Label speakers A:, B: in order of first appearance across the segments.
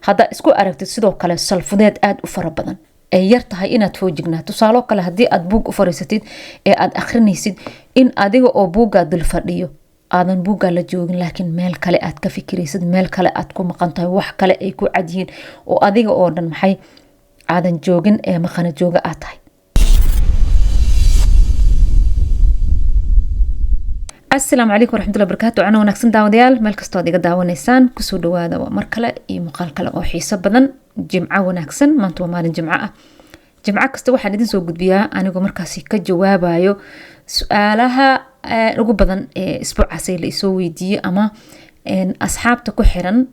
A: hadda isku aragtid sidoo kale salfudeed aad u fara badan ay yar tahay inaad foojignaato tusaalo kale haddii aad buug u fariisatid ee aad akhrinaysid in adiga oo buuggaa dul fadhiyo aadan buuggaa la joogin laakiin meel kale aad ka fikiraysid meel kale aad ku maqan tahay wax kale ay ku cad yihiin oo adiga oo dhan maxay aadan joogin ee maqana jooga aad tahay. السلام عليكم ورحمة الله وبركاته. أنا ونكسن داوديال ملك استودي قد داونيسان كسو دوادا ومركلة إي مقال كلا أو حيسا بدن جمعة ونكسن ما انتو مالين جمعة كستو واحد ندين سو قد بيها أنا قو مركاسي كجوابا يو سؤالها رقو بدن اسبوع عسي اللي يسوي دي أما إن أصحاب تكوحرن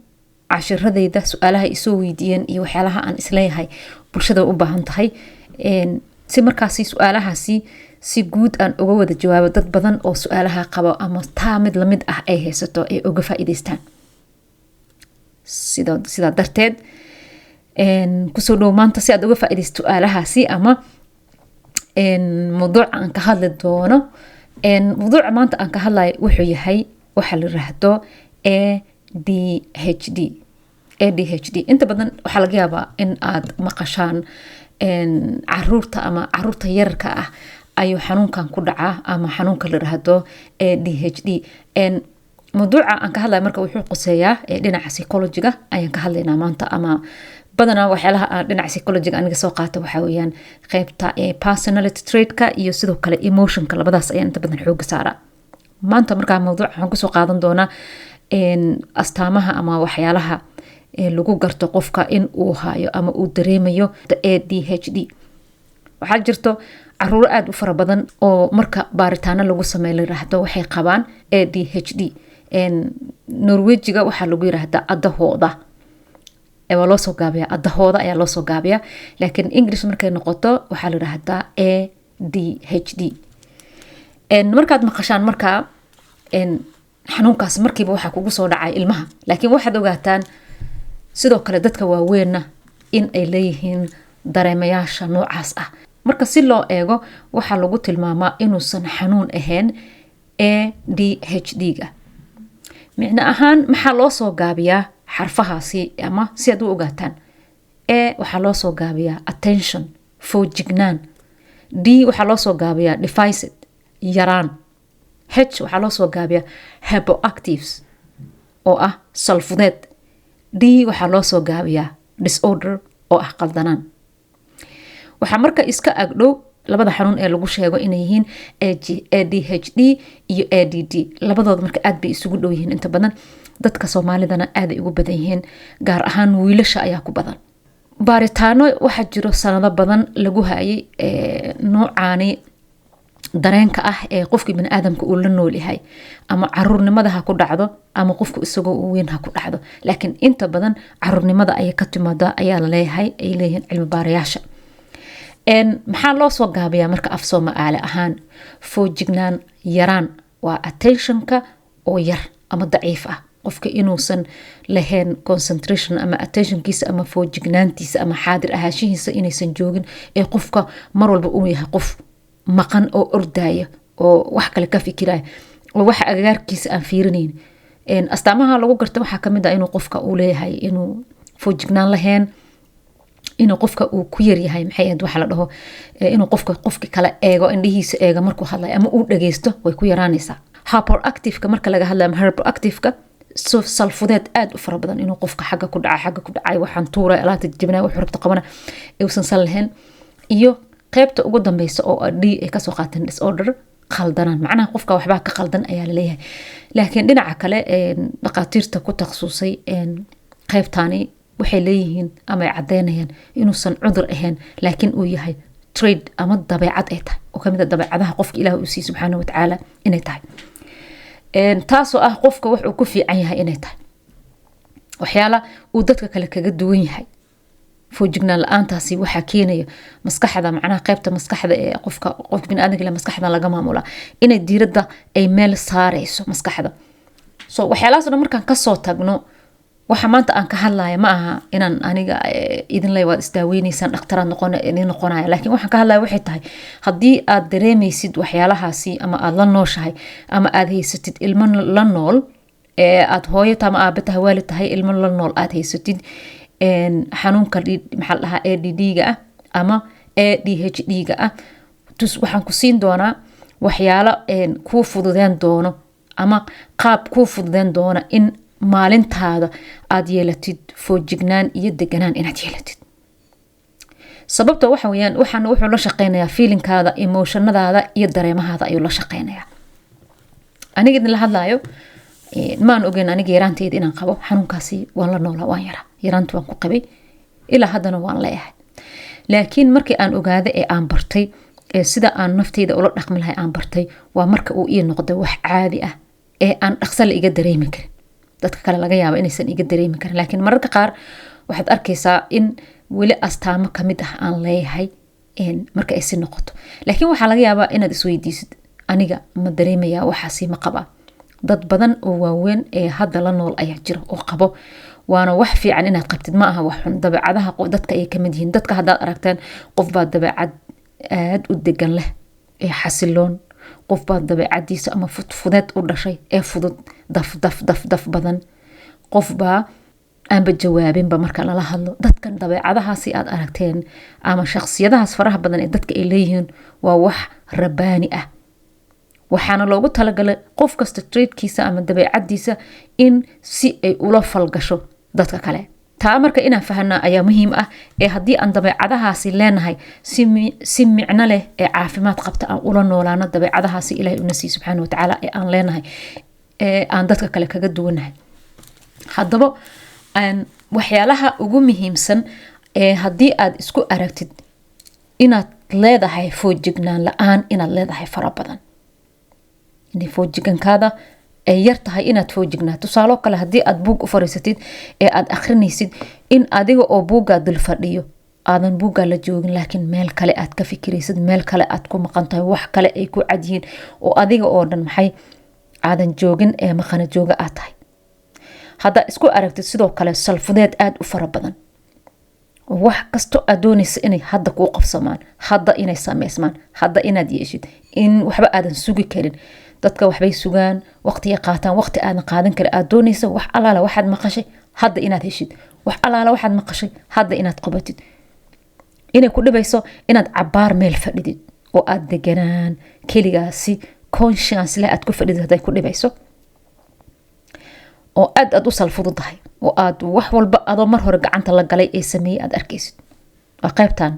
A: عشر هذا يده سؤالها يسوي ديان إيو حالها عن إسلايهاي برشادة وباهنتهاي إن سي مركاسي سؤالها si guud aan uga wada jawaabo dad badan oo su'aalaha qabo ama taa mid la mid ah ay haysato ay uga faa'iideystaan sida darteed kusoo dhow maanta si aad uga faa'iideysto su'aalahaasi ama mawduuca aan ka hadli doono mawduuca maanta aan ka hadlayo wuxuu yahay waxa la yiraahdo ADHD inta badan waxaa laga yaabaa in aad maqashaan caruurta yararka ah ayuu xanuunkan ku dhacaa ama xanuunka la yiraahdo ADHD mawduuca aan ka hadlayo marka wuxuu quseeyaa dhinaca psychology-ga ayaan ka hadlaynaa maanta ama badanaa waxyaalaha dhinaca psychology-ga aniga soo qaata waxa weeyaan qaybta personality trait-ka iyo sidoo kale emotion-ka labadaas ayaan inta badan xoog saaraa maanta marka mawduuca waxaan ku soo qaadan doonaa astaamaha ama waxyaalaha lagu garto qofka in uu hayo ama uu dareemayo ADHD waxaa jirto caruur aad u fara badan oo marka baaritaano lagu sameeyo la yiraahdo waxay qabaan ADHD Norwegiga waxa lagu yiraahdaa adahooda waa loo soo gaabiyaa adahooda ayaa loo soo gaabiyaa laakiin English markay noqoto waxa la yiraahdaa ADHD markaad maqashaan marka xanuunkaas markiiba waxa kugu soo dhacay ilmaha laakiin waxaad ogaataan sidoo kale dadka waaweynna in ay leeyihiin dareemayaasha noocaas ah marka si loo eego waxa lagu tilmaamaa inuusan xanuun ahayn ADHD-ga micna ahaan maxaa loo soo gaabiyaa xarfahaasi ama si aad u ogaataan waxaa loo soo gaabiyaa attention foojignaan D waxaa loo soo gaabiyaa deficit yaraan H waxaa loo soo gaabiyaa hypoactives oo ah salfudeed D waxaa loo soo gaabiyaa disorder oo ah qaldanaan waxa marka iska agdhow labada xanuun ee lagu sheego inay yihiin ADHD iyo ADD labadooda marka aad bay isugu dhow yihiin inta badan dadka Soomaalidana aad ay ugu badan yihiin gaar ahaan wiilasha ayaa ku badan baaritaano waxa jiro sanado badan lagu hayay noocaani dareenka ah ee qofkii bini aadamka uu la nool yahay ama caruurnimada ha ku dhacdo ama qofku isagoo uu weyn ha ku dhacdo laakiin inta badan caruurnimada ay ka timaada ayaa la leeyahay ay leeyihiin cilmi baarayaasha maxaa loo soo gaabiyaa marka af Soomaali ahaan foojignaan yaraan waa attentionka oo yar ama daciif ah qofka inuusan lahayn concentration ama attentionkiisa ama foojignaantiisa ama xaadir ahaashihiisa inaysan joogin ee qofka mar walba uu yahay qof maqan oo ordaya oo wax kale ka fikiraya oo waxa agagaarkiisa aan fiirinayn astaamaha lagu garto waxa kamid ah inuu qofka uu leeyahay inuu foojignaan lahayn inuu qofka uu ku yar yahay maxay aad waxa la dhaho inuu qofka kala eego indhihiisa eega markuu hadlayo ama uu dhageysto way ku yaraanaysaa hyperactive-ka marka laga hadlayo hyperactive-ka salfudeed aad u fara badan inuu qofka xagga ku dhacay waxaan tuuray alaabta jibnaa wax rabta qabana uusan san lahayn iyo qaybta ugu dambaysa oo D ay ka soo qaateen disorder qaldanaan macnaha qofka waxba ka qaldan ayaa la leeyahay laakiin dhinaca kale dhaqaatiirta ku takhasusay qaybtaani waxay leeyihiin ama cadeynayaan inuusan cudur ahayn laakiin uu yahay trait ama dabeecad ay tahay oo kamid ah dabeecadaha qofka Ilaahay uu siiyay subxaanahu wa ta'ala inay tahay taasoo ah qofka wax uu ku fiican yahay inay tahay waxyaala uu dadka kale kaga duwan yahay foojignaan la'aantaasi waxa keenaya maskaxda macnaha qaybta maskaxda ee qofka bini aadamka maskaxda laga maamula inay diiradda ay meel saarayso maskaxda soo waxyaalahaas markaan ka soo tagno waxa maanta aan ka hadlayo ma aha inaan aniga idin leeyahay isdaaweynaysan dhakhtarad noqonaya laakiin waxaan ka hadlayo waxay tahay haddii aad dareemaysid waxyaalahaasi ama aad la nooshahay ama aad haysatid ilmo la nool aad hooyo ama aabe tahay waalid tahay ilmo la nool aad haysatid xanuunka maxaa la dhahaa ADD-ga ah ama ADHD-ga ah waxaan ku siin doonaa waxyaalo kuu fududeen doono ama qaab kuu fududeen doona in maalintaada aad yeelatid foojignaan iyo deganaan inaad yeelatid. sababta waxa weeyaan waxaan wuxuu la shaqeynayaa feelingkaada, emotionadaada iyo dareemahaada ayuu la shaqeynayaa. aniga idin la hadlaayo maan ogeyn aniga yaraanteeda inaan qabo xanuunkaasi, waan la noolaa, waan yaraa, yaraanta waan ku qabay, ilaa haddana waan leeyahay. laakiin markii aan ogaaday ee aan bartay sida aan nafteyda ula dhaqmi lahay aan bartay, waa marka uu ii noqday wax caadi ah ee aan dhaqso la iga dareemi karin. dadka kale laga yaabo inaysan iga dareemi karin, laakiin mararka qaar waxaad arkaysaa in weli astaamo kamid ah aan leeyahay marka ay si noqoto. laakiin waxaa laga yaabaa inaad isweydiisid, aniga ma dareemayaa waxaasi ma qabaa? dad badan oo waaweyn ee hadda la nool ayaa jira oo qabo, waana wax fiican inaad qabtid, ma aha wax xun. dabeecadaha dadka ay kamid yihiin. dadka haddaad aragteen qof baa dabeecad aad u degan leh ee xasiloon, qof baa dabeecadiisa ama fudfudeed u dhashay ee fudud, daf badan, qof baa aanba jawaabinba marka lala hadlo. dadkan dabeecadahaasi aad aragteen ama shakhsiyadahaas faraha badan ee dadka ay leeyihiin waa wax rabaani ah. waxaana loogu talagalay qof kasta tradekiisa ama dabeecadiisa in si ay ula falgasho dadka kale. taa marka inaan fahanaa ayaa muhiim ah. ee haddii aan dabeecadahaasi leenahay si micno leh ee caafimaad qabta aan ula noolaano dabeecadahaasi ilaahay una siiyo subxaana watacaala ee aan leenahay, ee aan dadka kale kaga duwanahay. haddaba waxyaalaha ugu muhiimsan ee haddii aad isku aragtid inaad leedahay foojignaan la-aan, inaad leedahay fara badan, inay foojigankaada ay yar tahay inaad foojignaa. tusaalo kale haddii aad buug u fariisatid ee aad akhrinaysid, in adiga oo buuggaa dul fadhiyo aadan buuggaa la joogin, laakiin meel kale aad ka fikiraysid, meel kale aad ku maqan tahay, wax kale ay ku cadyihiin oo adiga oo dhan maxay aadan joogin ee maqana jooga aad tahay. haddaa isku aragtid sidoo kale salfudeed aad u fara badan, wax kasto aad doonaysa inay hadda kuu qabsamaan, hadda inay sameysmaan, hadda inaad yeeshid, in waxba aadan sugi karin. dadka waxbay sugaan, waqtiga qaataan, waqti aadan qaadan karin. aad doonaysa wax alaala waxaad maqashay hadda inaad heshid, wax alaala waxaad maqashay hadda inaad qabatid. inay ku dhibayso inaad cabaar meel fadhidid oo aad deganaan keligaasi conscience leh aad ku fadhidid, hadday ku dhibayso oo aad u salfududahay oo aad wax walba adoo mar hore gacanta la galay ee sameeyey aad arkaysid. waa qaybtan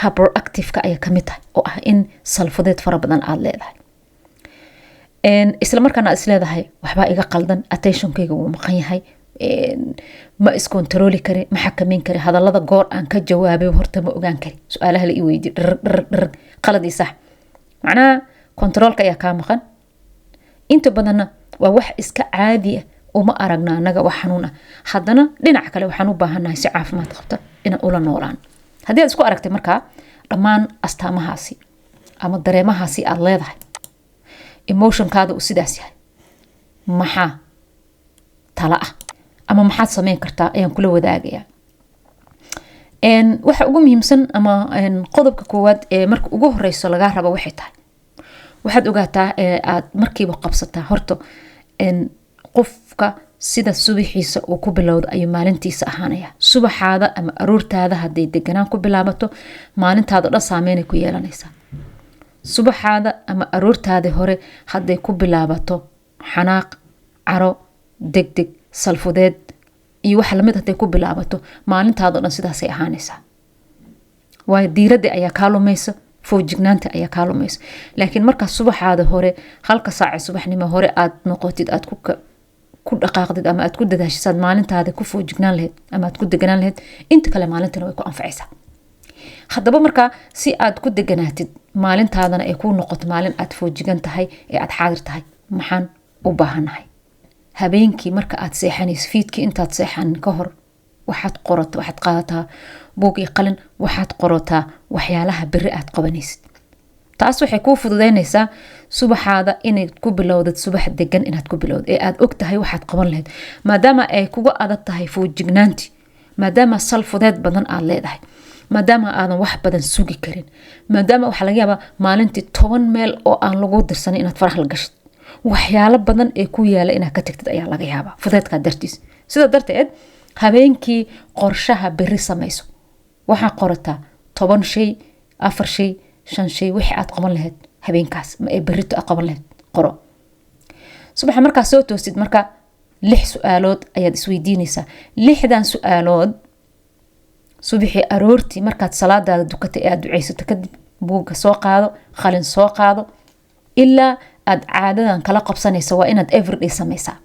A: harbor activeka ayaa kamid tahay oo ah in salfudeed fara badan aad leedahay. isla markaana aad isleedahay waxbaa iga qaldan, attentionkayga wuu maqan yahay, ma iskontarooli kari, ma xakameyn kari, hadalada goor aan ka jawaabay horta ma ogaan kari, su-aalaha la ii weydiye dhar qaladii sax, macnaha kontaroolka ayaa kaa maqan. inta badanna waa wax iska caadi ah, uma aragna anaga wax xanuun ah. haddana dhinaca kale waxaan u baahannahay si caafimaad qabta inaan ula noolaan. haddii aad isku aragtay markaa dhammaan astaamahaasi ama dareemahaasi aad leedahay, emotionkaada uu sidaas yahay, maxaa tala ah ama maxaad sameyn kartaa ayaan kula wadaagayaa. waxa ugu muhiimsan ama qodobka koowaad ee marka ugu horeyso lagaa rabo waxay tahay, waxaad ogaataa aad markiiba qabsataa horta qofka sida subaxiisa uu ku bilowdo ayuu maalintiisa ahaanaya. subaxaada ama aroortaada hadday deganaan ku bilaabato, maalintaada dhan saameynay ku yeelanaysaa. subaxaada ama aroortaada hore hadday ku bilaabato xanaaq, caro, degdeg, salfudeed iyo wax lamid hadday ku bilaabato, maalintaada dhan sidaasay ahaanaysaa. waayo diiradda ayaa kaa lumaysa, foojignaanta ayaa kaa lumaysa. laakiin markaa subaxaada hore halka saaca subaxnimo hore aad noqotid, aad ku dhaqaaqdid ama aad ku dadaashisaad maalintaada ku foojignaan lahayd ama aad ku deganaan lahayd, inta kale maalintana way ku anfacaysaa. haddaba markaa si aad ku deganaatid maalintaadana ay kuu noqoto maalin aad foojigan tahay ee aad xaadir tahay, maxaan u baahannahay? habeenkii marka aad seexanayso, fiidkii intaad seexanin ka hor, waxaad qaadataa buug iyo qalin, waxaad qorataa waxyaalaha beri aad qabanaysid. taas waxay kuu fududeynaysaa subaxaada inay ku bilowdad subax degan inaad ku bilowd ee aad og tahay waxaad qaban lahayd, maadaama ay kuga adag tahay foojignaanti, maadaama salfudeed badan aad leedahay, maadaama aadan wax badan sugi karin, maadaama waxaa laga yaabaa maalintii 10 meel oo aan lagu dirsanin inaad farax la gashid, waxyaalo badan ee ku yaala inaad ka tagtid ayaa laga yaabaa fudeedkaa dartiis. sida darteed habeenkii qorshaha berri samayso waxaa qorataa 10 shay 4 shay 5 shay wixii aad qaban lahayd habeenkaas ma ee berrito aad qaban lahayd qoro subax markaa soo toosid marka 6 su'aalood ayaad isweydiinaysaa 6dan su'aalood subaxii aroortii markaad salaadaada dukatay aad duceysato kadib buugga soo qaado qalin soo qaado ilaa aad caadadan kala qabsanayso waa inaad everyday samaysaa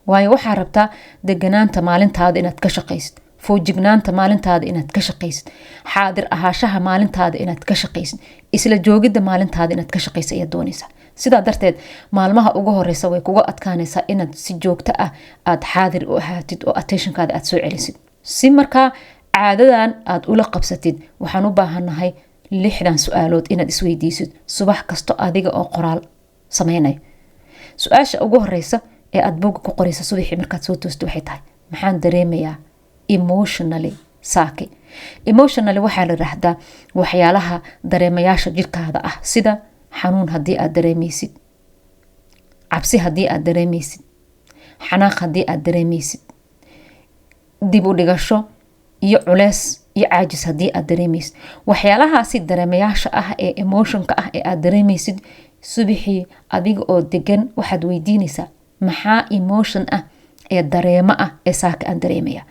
A: waayo waxaa rabtaa deganaanta maalintaada inaad ka shaqaysid foojignaanta maalintaada inaad ka shaqaysid xaadir ahaashaha maalintaada inaad ka shaqaysid isla joogidda maalintaada inaad ka shaqaysid ayaad doonaysaa sidaa darteed maalmaha ugu horeysa way kuga adkaanaysaa inaad si joogto ah aad xaadir u ahaatid oo attentionkaada aad soo celisid si markaa caadadan aad ula qabsatid waxaan u baahanahay 6dan su'aalood inaad isweydiisid subax kasto adiga oo qoraal sameynay su-aasha ugu horeysa ee aad buugga ku qoraysa subaxii markaad soo toosto waxay tahay maxaan dareemayaa emotionally saaki emotionally waxaa la yiraahdaa waxyaalaha dareemayaasha jirkaada ah sida xanuun haddii aad dareemaysid cabsi haddii aad dareemaysid xanaaq haddii aad dareemaysid dib u dhigasho iyo culeys iyo caajis haddii aad dareemaysid waxyaalahaasi dareemayaasha ah ee emotionka ah ee aad dareemaysid subaxii adiga oo degan waxaad weydiinaysaa maxaa emotion ah ee dareemo ah ee saaka aan dareemaya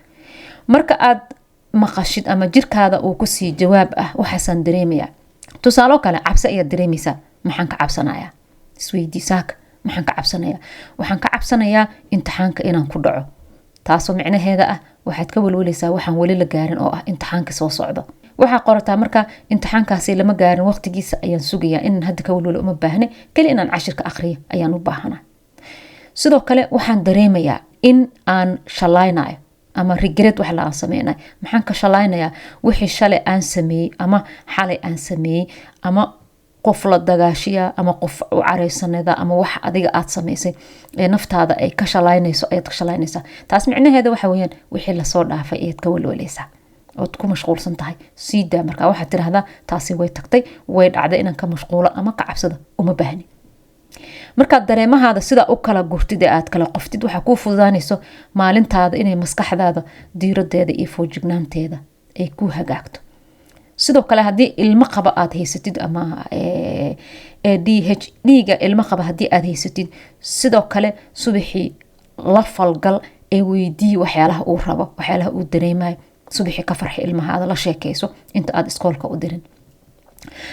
A: marka aad maqashid ama jirkaada uu ku sii jawaab ah waxaasaan dareemaya tusaalo kale cabsi ayaad dareemaysaa maxaan ka cabsanayaa isweydii saaka maxaan ka cabsanayaa waxaan ka cabsanayaa imtixaanka inaan ku dhaco taasoo micnaheeda ah waxaad ka walwalaysaa waxaan weli la gaarin oo ah imtixaanka soo socdo waxaa qorataa marka imtixaankaasi lama gaarin waqtigiisa ayaan sugayaa inaan hadda ka walwalo uma baahne kali inaan cashirka aqriyo ayaan u baahanaa sidoo kale waxaan dareemayaa in aan shalaynayo ama regret wax la aan sameynay maxaan ka shalaynayaa wixii shalay aan sameeyay ama xalay aan sameeyay ama qof la dagaashiya ama qof u careysanada ama wax adiga aad sameysay ee naftaada ay ka shalaynayso ayaad ka shalaynaysaa taas micnaheeda waxa weeyaan wixii la soo dhaafay ayaad ka walwalaysaa ood ku mashquulsan tahay siidaa markaa waxaad tiraahdaa taasi way tagtay way dhacday inaan ka mashquulo ama ka cabsado uma baahni markaad dareemahaada sidaa u kala gurtid ee aad kala qoftid waxaa kuu fududaanayso maalintaada inay maskaxdaada diiradeeda iyo foojignaanteeda ay ku hagaagto sidoo kale haddii ilmo qaba aad haysatid ama ADHD-ga ilmo qaba haddii aad haysatid sidoo kale subaxii la falgal ee weydii waxyaalaha uu rabo waxyaalaha uu dareemayo subaxii ka farxi ilmahaada la sheekayso inta aad iskoolka u dirin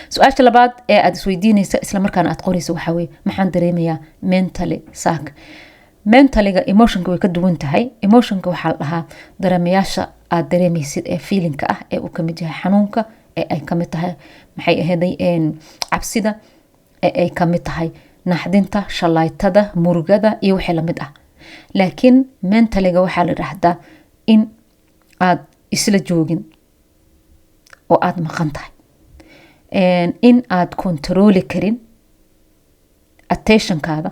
A: su-aasha labaad ee aad isweydiinaysa isla markaana aad qoraysa waxaa weye maxaan dareemayaa mentally saak mentaliga emotionka way ka duwan tahay emotionka waxaa la dhahaa dareemayaasha aad dareemaysid ee feelinka ah ee uu kamid yahay xanuunka ee ay kamid tahay maxay ahaday cabsida ee ay kamid tahay naxdinta shalaytada murugada iyo wixii lamid ah laakiin mentaliga waxaa la yiraahdaa in aad isla joogin oo aad maqan tahay in aad kontrooli karin attentionkaada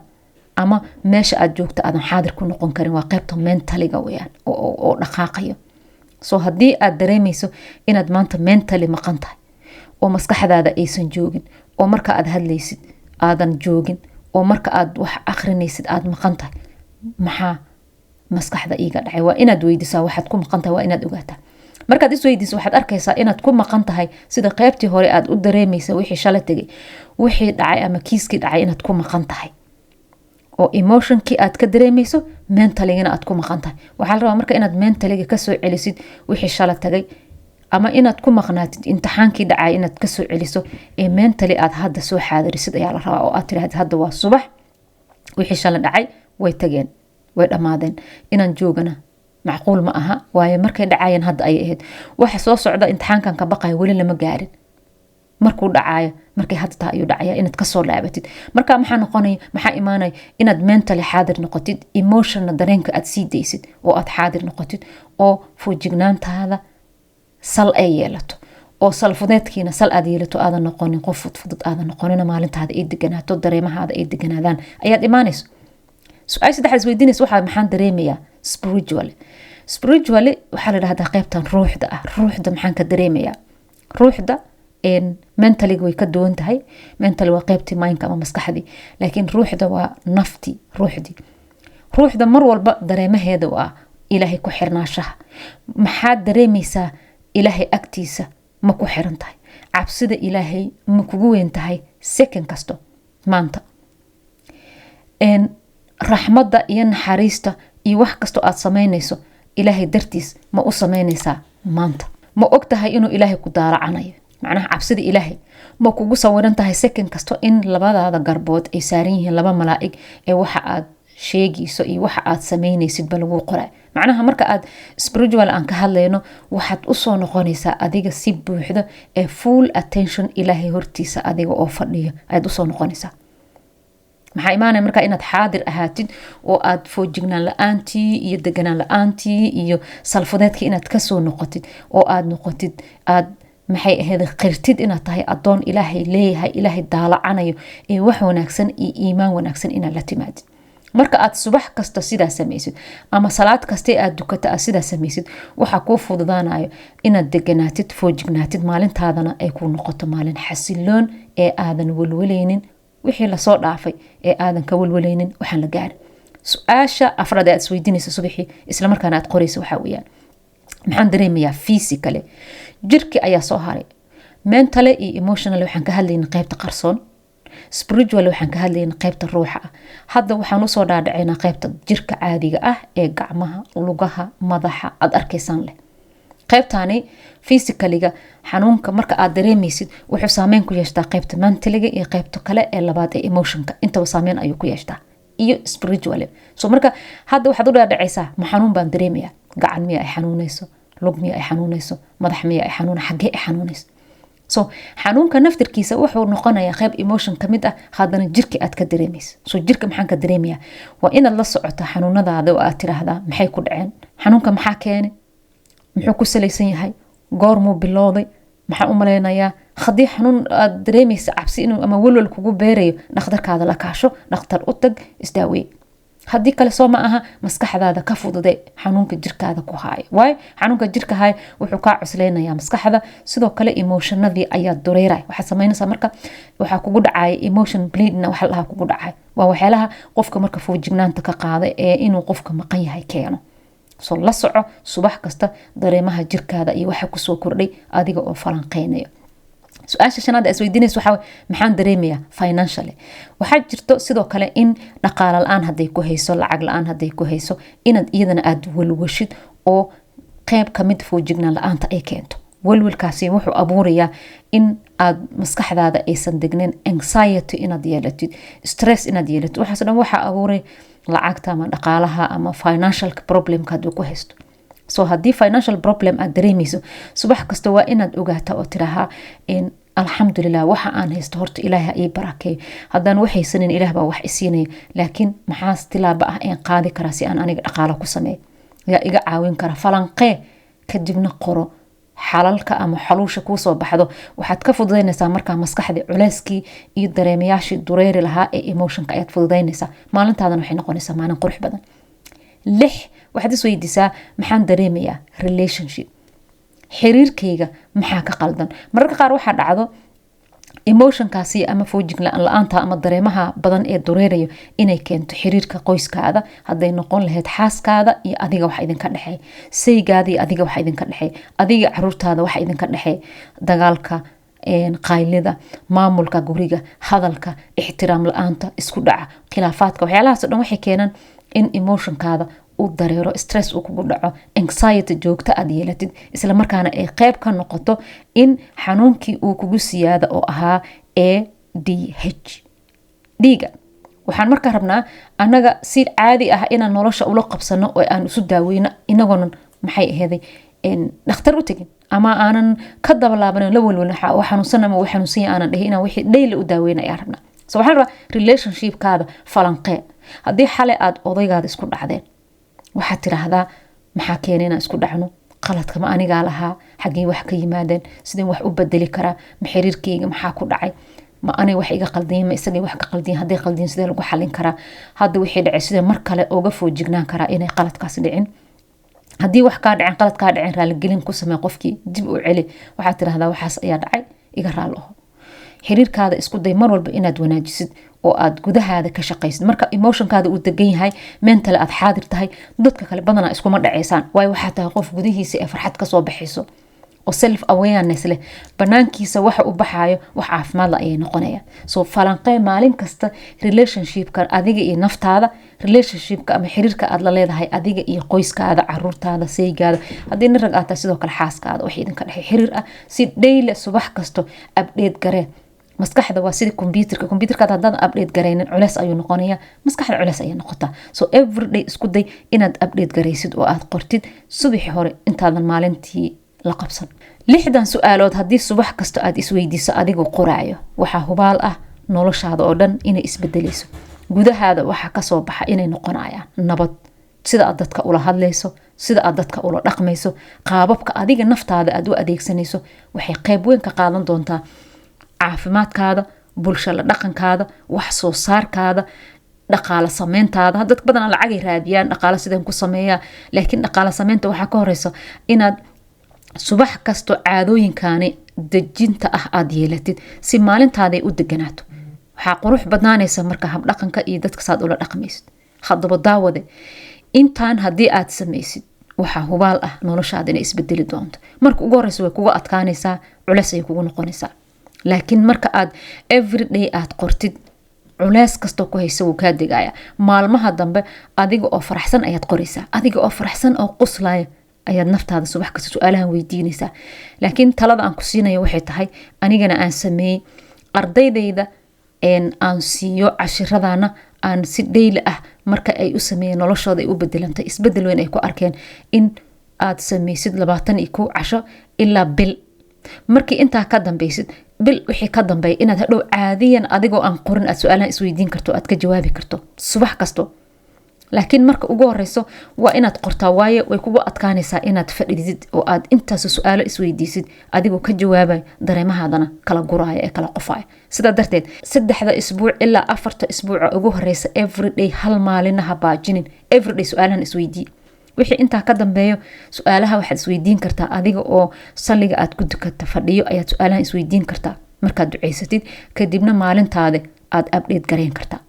A: ama meesha aad joogto aadan xaadir ku noqon karin waa qaybta mentaliga weyaan oo dhaqaaqayo soo haddii aad dareemayso inaad maanta mentally maqan tahay oo maskaxdaada aysan joogin oo marka aad hadlaysid aadan joogin oo marka aad wax akhrinaysid aad maqan tahay maxaa maskaxda iiga dhacay waa inaad weydiisaa waxaad ku maqan tahay waa inaad ogaataa markaad isweydiiso waxaad arkaysaa inaad ku maqan tahay sida qaybtii hore aad u dareemaysa wixii shala tegay wixii dhacay ama kiiskii dhacay inaad ku maqan tahay oo emotionkii aad ka dareemayso mentaligana aad ku maqan tahay waxaa la rabaa marka inaad mentaliga kasoo celisid wixii shala tagay ama inaad ku maqnaatid imtixaankii dhacay inaad kasoo celiso ee mentally aad hadda soo xaadirisid ayaa la rabaa oo aad tirahdid hadda waa subax wixii shala dhacay way tageen way dhammaadeen inaan joogana macquul ma aha waayo markay dhacayeen hadda ay ahayd waxa soo socda imtixaankan ka baqaya weli lama gaarin markuu dhacayo markay hadda tahay ayuu dhacaya inaad kasoo laabatid marka maxaa imaanaya inaad mentally xaadir noqotid emotionna dareenka aad sii daysid oo aad xaadir noqotid oo foojignaantaada sal ay yeelato oo salfudeedkiina sal aad yeelato aadan noqonin qof fudfudud aadan noqonin maalintaada ay deganaato dareemahaada ay deganaadaan ayaad imaanayso su-aal saddexaad isweydiinaysa waxaa maxaan dareemayaa spiritually waxaa la dhahdaa qaybtan ruuxda ah ruuxda maxaan ka dareemayaa ruuxda mentaliga way ka duwan tahay mentally waa qaybtii mindka ama maskaxdii laakiin ruuxda waa naftii ruuxda mar walba dareemaheeda waa ilaahay ku xirnaashaha maxaad dareemaysaa ilaahay agtiisa ma ku xiran tahay cabsida ilaahay ma kugu weyn tahay second kasto maanta raxmadda iyo naxariista iyo wax kasto aad samaynayso ilaahay dartiis ma u samaynaysaa maanta ma og tahay inuu ilaahay ku daalacanayo macnaha cabsida ilaahay ma kugu sawiran tahay second kasto in labadaada garbood ay saaran yihiin laba malaa'ig ee waxa aad sheegayso iyo waxa aad samaynaysid ba lagu qoraa macnaha marka aad spiritual aan ka hadlayno waxaad u soo noqonaysaa adiga si buuxda ee full attention ilaahay hortiisa adiga oo fadhiyo ayaad u soo noqonaysaa maxaa imaanaya markaa inaad xaadir ahaatid oo aad foojignaan la-aantii iyo deganaan la-aantii iyo salfadeedka inaad kasoo noqotid oo aad noqotid aad maxay ahayd qirtid inaad tahay adoon ilaahay leeyahay ilaahay daalacanayo ee wax wanaagsan iyo iimaan wanaagsan inaad la timaadid marka aad subax kasta sidaa samaysid ama salaad kasta aad dukata aad sidaa samaysid waxaa kuu fududaanayo inaad deganaatid foojignaatid maalintaadana ay kuu noqoto maalin xasiloon ee aadan walwalaynin wixii lasoo dhaafay ee aadan ka walwalaynin waxaan la gaarin su-aasha afraad aad isweydiinaysa subaxii islamarkaana aad qoraysa waxaa weyaan maxaan dareemayaa physically jirki ayaa soo haray mentally iyo emotionally waxaan ka hadlayna qaybta qarsoon spiritually waxaan ka hadlayna qaybta ruuxa ah hadda waxaan usoo dhaadhacaynaa qaybta jirka caadiga ah ee gacmaha lugaha madaxa aad arkaysaan leh qaybtani physicaliga xanuunka marka aad dareemaysid wuxuu saameyn ku yeeshtaa qaybta mentaliga iyo qaybta kale ee labaad ee emotionka intaba saameyn ayuu ku yeeshtaa iyo spiritually so marka hadda waxaad u dhaadhacaysaa ma xanuun baan dareemayaa gacan miya ay xanuunayso lug miya ay xanuunayso madax miya ay xanuuna xaggee ay xanuunayso so xanuunka naftirkiisa wuxuu noqonayaa qayb emotion ka mid ah haddana jirka aad ka dareemaysa so jirka maxaan ka dareemayaa waa inaad la socoto xanuunadaada oo aad tiraahdaa maxay ku dhaceen xanuunka maxaa keenay muxuu ku salaysan yahay goormuu bilowday maxaan u malaynayaa haddii xanuun aad dareemaysa cabsi inuu ama walwal kugu beerayo dhakhtarkaada la kaasho dhakhtar u tag isdaawey haddii kale soo ma aha maskaxdaada ka fudude xanuunka jirkaada ku haayo waayo xanuunka jirka haayo wuxuu kaa cusleynayaa maskaxda sidoo kale emotionadii ayaa dureeraya waxaad samaynaysaa marka waxaa kugu dhacaya emotion bleedna waxa lahaa kugu dhacay waa waxyaalaha qofka marka foojignaanta ka qaada ee inuu qofka maqan yahay keeno so la soco subax kasta dareemaha jirkaada iyo waxa kusoo kordhay adiga oo falanqeynayo su-aasha shanaad is weydiinaysa waxaa maxaan dareemayaa financially waxaa jirto sidoo kale in dhaqaale la-aan hadday ku hayso lacag la-aan hadday ku hayso inaad iyadana aada walwashid oo qeyb kamid foojignaan la-aanta ay keento walwalkaasi wuxuu abuurayaa in aad maskaxdaada aysan degnin anxiety inaad yeelatid stress inaad yeelatid waxaas dhan waxaa abuuray lacagta ama dhaqaalaha ama financial problemka hadduu ku haysto so haddii financial problem aad dareemayso subax kasta waa inaad ogaata oo tirahaa alxamdulilah waxa aan haysto horta ilaaha ii barakeeyo haddaan waxaysanin ilaah baa wax isiinaya laakiin maxaas tilaaba ah een qaadi karaa si aan aniga dhaqaalo ku sameeyo yaa iga caawin kara falanqee kadibna qoro xalalka ama xaluusha kuusoo baxdo waxaad ka fududaynaysaa markaa maskaxdii culeyskii iyo dareemayaashii dureeri lahaa ee emotionka ayaad fududaynaysaa maalintaadana waxay noqonaysaa maalin qurux badan 6 waxaad is weydiisaa maxaan dareemayaa relationship xiriirkayga maxaa ka qaldan mararka qaar waxaa dhacdo emotionkaasi ama foojiglaan la-aanta ama dareemaha badan ee dureerayo inay keento xiriirka qoyskaada hadday noqon lahayd xaaskaada iyo adiga waxa idinka dhexeey saygaada iyo adiga waxa idinka dhexeey adiga caruurtaada waxa idinka dhexeey dagaalka qaylida maamulka guriga hadalka ixtiraam la-aanta isku dhaca khilaafaadka waxyaalahaas oo dhan waxay keenaan in emotionkaada uu dareero stress uu kugu dhaco anxiety joogta aad yeelatid isla markaana ay qayb ka noqoto in xanuunkii uu kugu siyaada oo ahaa ADH dhiiga waxaan markaa rabnaa annaga si caadi ah inaan nolosha ula qabsano oo aan isu daaweyno inagoona maxay aheeday dhakhtar u tegin ama aanan ka dabalaabanin la walwalin oo xanuunsan ama xanuunsan aanan dhihin inaan wixii dhayli u daaweyna ayaan rabnaa so waxaan rabaa relationshipkaada falanqee haddii xalay aad odaygaada isku dhacdeen waxaad tiraahdaa maxaa keenay inaan isku dhacno qaladka ma anigaa lahaa xaggee wax ka yimaadeen sideen wax u bedeli karaa ma xiriirkayga maxaa ku dhacay ma anay wax iga qaldiin ma isagay wax ka qaldiin hadday qaldiin sidee lagu xallin karaa hadda wixii dhacay sidee mar kale uga foojignaan karaa inay qaladkaas dhicin haddii wax kaa dhacin qalad kaa dhacin raaligelin ku samee qofkii dib u celi waxaad tiraahdaa waxaas ayaa dhacay iga raali aho xiriirkaada isku day mar walba inaad wanaajisid oo aad gudahaada ka shaqaysid marka emotionkaada uu degan yahay mental aad xaadir tahay dadka kale badana iskuma dhaceysaan way waxa tahay qof gudihiisa ee farxad ka soo baxayso oo self awareness leh banaankiisa waxa uu baxayo wax caafimaad la ay noqonaya soo falanqay maalin kasta relationship-ka adiga iyo naftaada relationship-ka ama xiriirka aad la leedahay adiga iyo qoyskaada caruurtaada saygaada hadii nin rag aad tahay sidoo kale xaaskaada wax idin ka dhaxay xiriir ah si daily subax kasto update garee maskaxda waa sida computerka hadaan update gareynin culeys ayuu noqonaya maskaxda culeys ayay noqotaa so everyday isku day inaad update gareysid oo aad qortid subaxi hore intaadan maalintii la qabsan 6 su'aalood hadii subax kasto aad isweydiiso adigoo qoraayo waxa hubaal ah noloshaada oo dhan inay isbedelayso gudahaada waxa ka soo baxa inay noqonayaan nabad sida aad dadka ula hadlayso sida aad dadka ula dhaqmayso qaababka adiga naftaada aad u adeegsanayso waxay qayb weyn ka qaadan doontaa caafimaadkaada bulshada dhaqankaada wax soo saarkaada dhaqaale sameyntaada dad badan lacag ay raadiyaan dhaqaale sideen ku sameeyaa laakiin dhaqaale sameynta waxa ka horeysa inaad subax kasto caadooyinkaani dejinta ah aad yeelatid si maalintaada ay u deganaato waxa qurux badnaanaysa marka hab dhaqanka iyo dadka saad ula dhaqmaysid hadaba daawade intaan hadii aad sameysid waxa hubaal ah noloshaada inay isbedeli doonto marka ugu horeysa way kugu adkaanaysaa culeys ay kugu noqonaysaa laakiin marka aad everyday aad qortid culeys kasto ku hayso uu ka digaya maalmaha dambe adiga oo faraxsan ayaad qoraysaa adiga oo faraxsan oo qoslaya ayaad naftaada subax kasta su'aalahan weydiinaysaa laakiin talada aan ku siinayo waxay tahay anigana aan sameeyay ardaydayda aan siiyo cashiradana aan si daily ah marka ay u sameeyeen noloshooda ay u bedelantay isbedel weyn ay ku arkeen in aad sameysid 21 casho ilaa bil markii inta ka dambaysid bil wixii ka dambeey inaad hadhow caadiyan adigoo aan qorin aad su'aalahan isweydiin karto aad ka jawaabi karto subax kasto laakiin marka ugu horeyso waa inaad qortaa waaye way kugu adkaanaysaa inaad fadhidid oo aad intaas su'aalo isweydiisid adigoo ka jawaabay dareemahaadana kala guraaya ee kala qofaaya sida darteed 3 isbuuc ilaa 4 isbuuc ugu horeysa everyday hal maalinaha baajinin everyday su'aalahan isweydii wixii inta ka dambeeyo su'aalaha waxaad isweydiin kartaa adiga oo salliga aad ku dukata fadhiyo ayaad su'aalahan isweydiin kartaa markaad duceysatid kadibna maalintaada aad update gareyn kartaa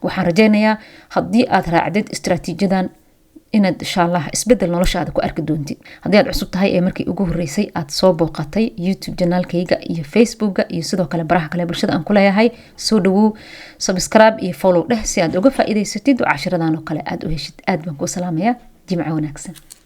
A: waxaan rajaynayaa hadii aad raacdid istiraatiijiyadan inaad insha Allah isbedel noloshaada ku arki doontid hadii aad cusub tahay ee markii ugu horeysay aad soo booqatay YouTube channelkayga iyo Facebookga iyo sidoo kale baraha kale bulshada aan ku leeyahay soo dhawow subscribe iyo follow dheh si aad uga faa'iideysatid casharradan oo kale aad u heshid aad baan ku salaamayaa jimco wanaagsan